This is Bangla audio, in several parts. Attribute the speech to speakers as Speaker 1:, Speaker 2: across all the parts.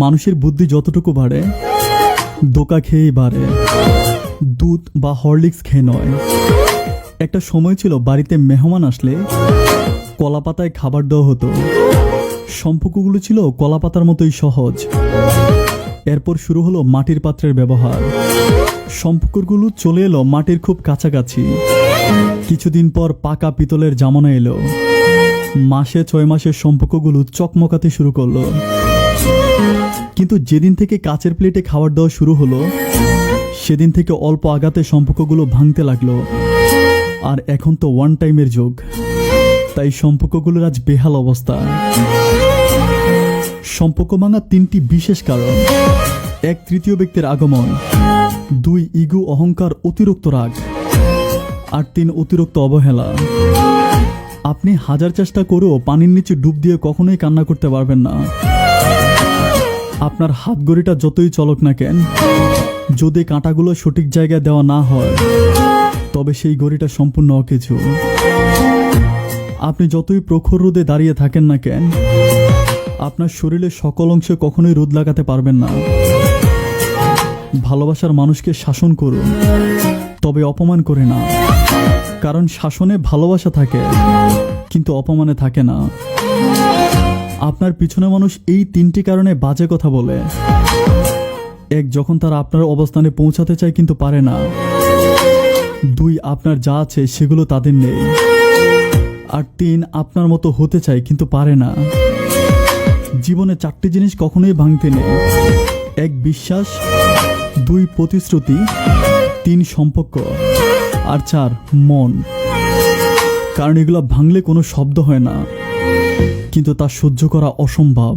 Speaker 1: মানুষের বুদ্ধি যতটুকু বাড়ে দোকা খেয়েই বাড়ে, দুধ বা হরলিক্স খেয়ে নয়। একটা সময় ছিল বাড়িতে মেহমান আসলে কলাপাতায় খাবার দেওয়া হতো। সম্পর্কগুলো ছিল কলাপাতার মতোই সহজ। এরপর শুরু হলো মাটির পাত্রের ব্যবহার। সম্পর্কগুলো চলে এলো মাটির খুব কাছাকাছি। কিছুদিন পর পাকা পিতলের জামানা এলো। মাসে 6 মাসের সম্পর্কগুলো চকমকাতে শুরু করলো। কিন্তু যেদিন থেকে কাচের প্লেটে খাবার দেওয়া শুরু হলো সেদিন থেকে অল্প আঘাতে সম্পর্কগুলো ভাঙতে লাগলো। আর এখন তো ওয়ান টাইমের যুগ, তাই সম্পর্কগুলোর আজ বেহাল অবস্থা। সম্পর্ক ভাঙার 3টি বিশেষ কারণ: 1, তৃতীয় ব্যক্তির আগমন; 2, ইগো অহংকার অতিরিক্ত রাগ; আর 3, অতিরিক্ত অবহেলা। আপনি হাজার চেষ্টা করেও পানির নিচে ডুব দিয়ে কখনোই কান্না করতে পারবেন না। আপনার হাত ঘড়িটা যতই চলক না কেন, যদি কাঁটাগুলো সঠিক জায়গায় দেওয়া না হয় তবে সেই ঘড়িটা সম্পূর্ণ অকেজো। আপনি যতই প্রখর রোদে দাঁড়িয়ে থাকেন না কেন, আপনার শরীরের সকল অংশে কখনোই রোদ লাগাতে পারবেন না। ভালোবাসার মানুষকে শাসন করুন, তবে অপমান করে না। কারণ শাসনে ভালোবাসা থাকে, কিন্তু অপমানে থাকে না। আপনার পিছনে মানুষ এই 3টি কারণে বাজে কথা বলে: 1, যখন তারা আপনার অবস্থানে পৌঁছাতে চায় কিন্তু পারে না; 2, আপনার যা আছে সেগুলো তাদের নেই; আর 3, আপনার মতো হতে চায় কিন্তু পারে না। জীবনে 4টি জিনিস কখনোই ভাঙতে নেই: 1, বিশ্বাস; 2, প্রতিশ্রুতি; 3, সম্পর্ক; আর 4, মন। কারণ এগুলো ভাঙলে কোনো শব্দ হয় না, কিন্তু তা সহ্য করা অসম্ভব।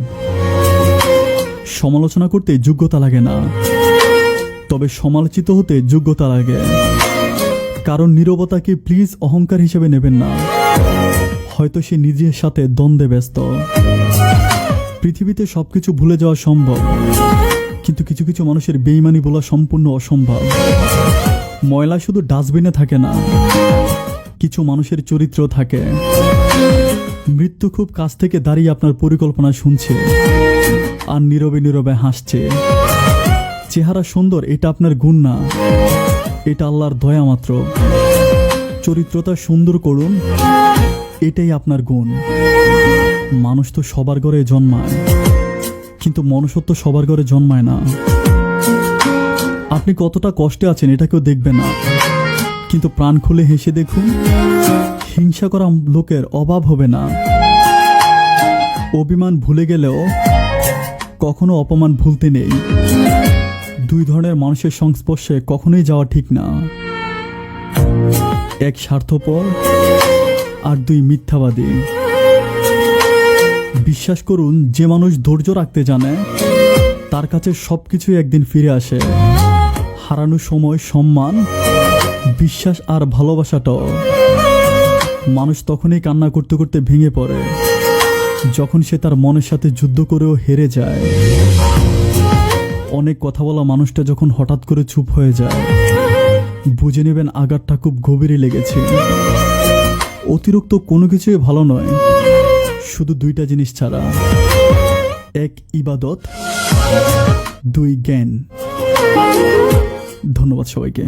Speaker 1: সমালোচনা করতে যোগ্যতা লাগে না, তবে সমালোচিত হতে যোগ্যতা লাগে। কারণ নীরবতাকে প্লিজ অহংকার হিসেবে নেবেন না, হয়তো সে নিজের সাথে দ্বন্দ্বে ব্যস্ত। পৃথিবীতে সবকিছু ভুলে যাওয়া সম্ভব, কিন্তু কিছু কিছু মানুষের বেইমানি বলা সম্পূর্ণ অসম্ভব। ময়লা শুধু ডাস্টবিনে থাকে না, কিছু মানুষের চরিত্র থাকে। মৃত্যু খুব কাছ থেকে দাঁড়িয়ে আপনার পরিকল্পনা শুনছে আর নীরবে নীরবে হাসছে। চেহারা সুন্দর, এটা আপনার গুণ না, এটা আল্লাহর দয়া মাত্র। চরিত্রটা সুন্দর করুন, এটাই আপনার গুণ। মানুষ তো সবার ঘরে জন্মায়, কিন্তু মনুষ্যত্ব সবার ঘরে জন্মায় না। আপনি কতটা কষ্টে আছেন এটা কেউ দেখবে না, কিন্তু প্রাণ খুলে হেসে দেখুন, হিংসা করা লোকের অভাব হবে না। অভিমান ভুলে গেলেও কখনো অপমান ভুলতে নেই। 2 ধরনের মানুষের সংস্পর্শে কখনোই যাওয়া ঠিক না: 1, স্বার্থপর; আর 2, মিথ্যাবাদী। বিশ্বাস করুন, যে মানুষ ধৈর্য রাখতে জানে তার কাছে সবকিছুই একদিন ফিরে আসে। হারানো সময়, সম্মান, বিশ্বাস আর ভালোবাসাটাও। মানুষ তখনই কান্না করতে করতে ভেঙে পড়ে যখন সে তার মনের সাথে যুদ্ধ করেও হেরে যায়। অনেক কথা বলা মানুষটা যখন হঠাৎ করে চুপ হয়ে যায়, বুঝে নেবেন আঘাতটা খুব গভীরে লেগেছে। অতিরিক্ত কোনো কিছুই ভালো নয়, শুধু 2টা জিনিস ছাড়া: 1, ইবাদত; 2, জ্ঞান। ধন্যবাদ সবাইকে।